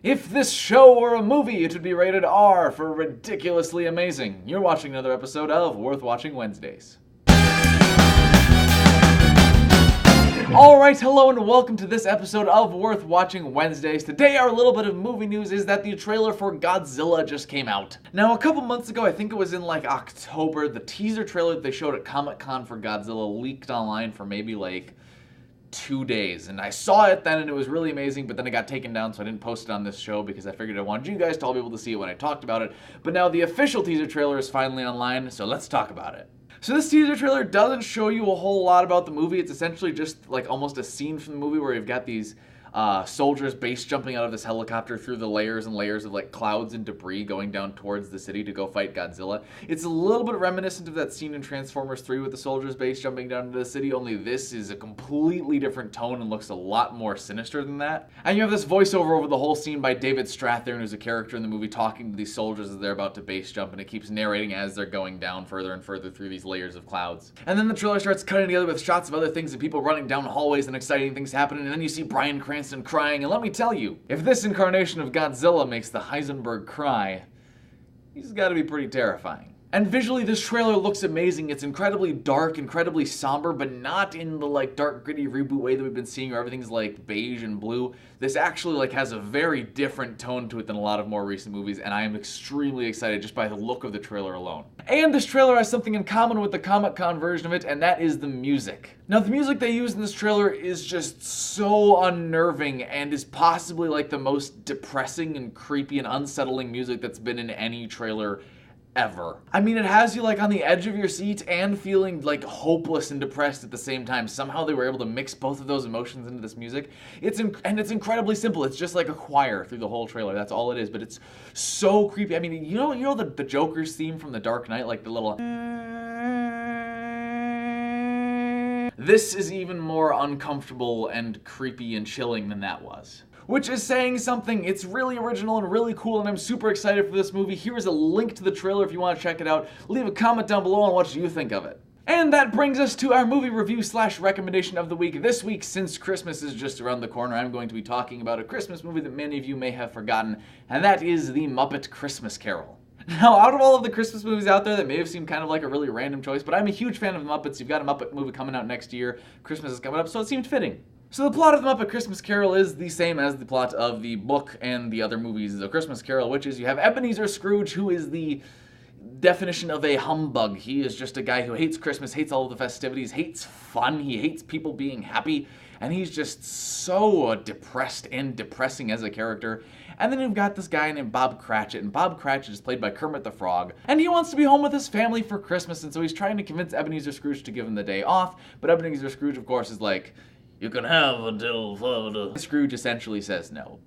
If this show were a movie, it would be rated R for ridiculously amazing. You're watching another episode of Worth Watching Wednesdays. Alright, hello and welcome to this episode of Worth Watching Wednesdays. Today our little bit of movie news is that the trailer for Godzilla just came out. Now a couple months ago, I think it was in like October, the teaser trailer that they showed at Comic-Con for Godzilla leaked online for maybe like 2 days, and I saw it then and it was really amazing, but then it got taken down, so I didn't post it on this show because I figured I wanted you guys to all be able to see it when I talked about it. But now the official teaser trailer is finally online, so let's talk about it. So this teaser trailer doesn't show you a whole lot about the movie. It's essentially just like almost a scene from the movie where you've got these soldiers base jumping out of this helicopter through the layers and layers of like clouds and debris going down towards the city to go fight Godzilla. It's a little bit reminiscent of that scene in Transformers 3 with the soldiers base jumping down into the city, only this is a completely different tone and looks a lot more sinister than that. And you have this voiceover over the whole scene by David Strathairn, who's a character in the movie, talking to these soldiers as they're about to base jump, and it keeps narrating as they're going down further and further through these layers of clouds. And then the trailer starts cutting together with shots of other things and people running down hallways and exciting things happening, and then you see Bryan Cranston crying, and let me tell you, if this incarnation of Godzilla makes the Heisenberg cry, he's gotta be pretty terrifying. And visually, this trailer looks amazing. It's incredibly dark, incredibly somber, but not in the like dark, gritty reboot way that we've been seeing where everything's like beige and blue. This actually like has a very different tone to it than a lot of more recent movies, and I am extremely excited just by the look of the trailer alone. And this trailer has something in common with the Comic-Con version of it, and that is the music. Now, the music they use in this trailer is just so unnerving and is possibly like the most depressing and creepy and unsettling music that's been in any trailer ever. I mean, it has you like on the edge of your seat and feeling like hopeless and depressed at the same time. Somehow they were able to mix both of those emotions into this music. It's incredibly simple. It's just like a choir through the whole trailer. That's all it is, but it's so creepy. I mean, you know the Joker's theme from The Dark Knight, like the little. This is even more uncomfortable and creepy and chilling than that was. Which is saying something. It's really original and really cool, and I'm super excited for this movie. Here is a link to the trailer if you want to check it out. Leave a comment down below on what you think of it. And that brings us to our movie review / recommendation of the week. This week, since Christmas is just around the corner, I'm going to be talking about a Christmas movie that many of you may have forgotten, and that is The Muppet Christmas Carol. Now, out of all of the Christmas movies out there, that may have seemed kind of like a really random choice, but I'm a huge fan of the Muppets. You've got a Muppet movie coming out next year. Christmas is coming up, so it seemed fitting. So the plot of The Muppet Christmas Carol is the same as the plot of the book and the other movies of Christmas Carol, which is you have Ebenezer Scrooge, who is the definition of a humbug. He is just a guy who hates Christmas, hates all of the festivities, hates fun, he hates people being happy, and he's just so depressed and depressing as a character. And then you've got this guy named Bob Cratchit, and Bob Cratchit is played by Kermit the Frog, and he wants to be home with his family for Christmas, and so he's trying to convince Ebenezer Scrooge to give him the day off, but Ebenezer Scrooge, of course, is like, "You can have until further." Scrooge essentially says no.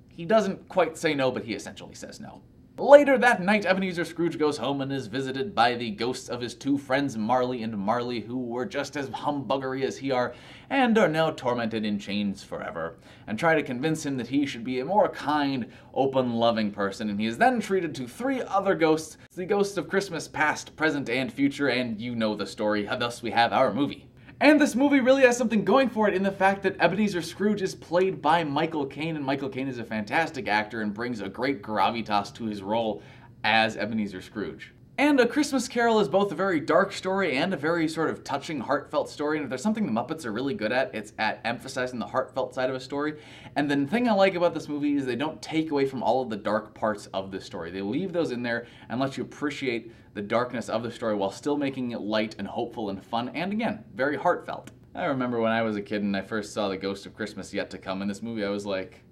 He doesn't quite say no, but he essentially says no. Later that night, Ebenezer Scrooge goes home and is visited by the ghosts of his two friends, Marley and Marley, who were just as humbuggery as he are, and are now tormented in chains forever, and try to convince him that he should be a more kind, open, loving person, and he is then treated to 3 other ghosts, the ghosts of Christmas past, present, and future, and you know the story, thus we have our movie. And this movie really has something going for it in the fact that Ebenezer Scrooge is played by Michael Caine, and Michael Caine is a fantastic actor and brings a great gravitas to his role as Ebenezer Scrooge. And A Christmas Carol is both a very dark story and a very sort of touching, heartfelt story, and if there's something the Muppets are really good at, it's at emphasizing the heartfelt side of a story. And the thing I like about this movie is they don't take away from all of the dark parts of the story. They leave those in there and let you appreciate the darkness of the story while still making it light and hopeful and fun, and again, very heartfelt. I remember when I was a kid and I first saw The Ghost of Christmas Yet to Come in this movie, I was like,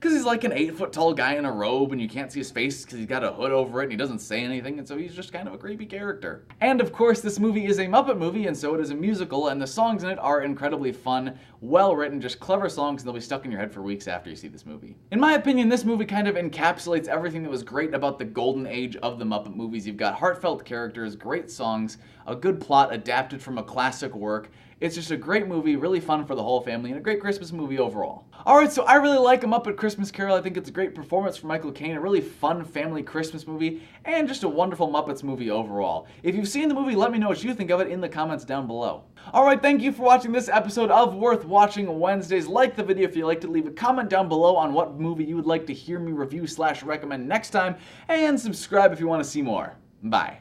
because he's like an 8-foot tall guy in a robe and you can't see his face because he's got a hood over it and he doesn't say anything, and so he's just kind of a creepy character. And of course, this movie is a Muppet movie, and so it is a musical, and the songs in it are incredibly fun, well written, just clever songs, and they'll be stuck in your head for weeks after you see this movie. In my opinion, this movie kind of encapsulates everything that was great about the golden age of the Muppet movies. You've got heartfelt characters, great songs, a good plot adapted from a classic work, It's just a great movie, really fun for the whole family, and a great Christmas movie overall. Alright, so I really like A Muppet Christmas Carol. I think it's a great performance from Michael Caine, a really fun family Christmas movie, and just a wonderful Muppets movie overall. If you've seen the movie, let me know what you think of it in the comments down below. Alright, thank you for watching this episode of Worth Watching Wednesdays. Like the video if you liked it, leave a comment down below on what movie you would like to hear me review / recommend next time, and subscribe if you want to see more. Bye.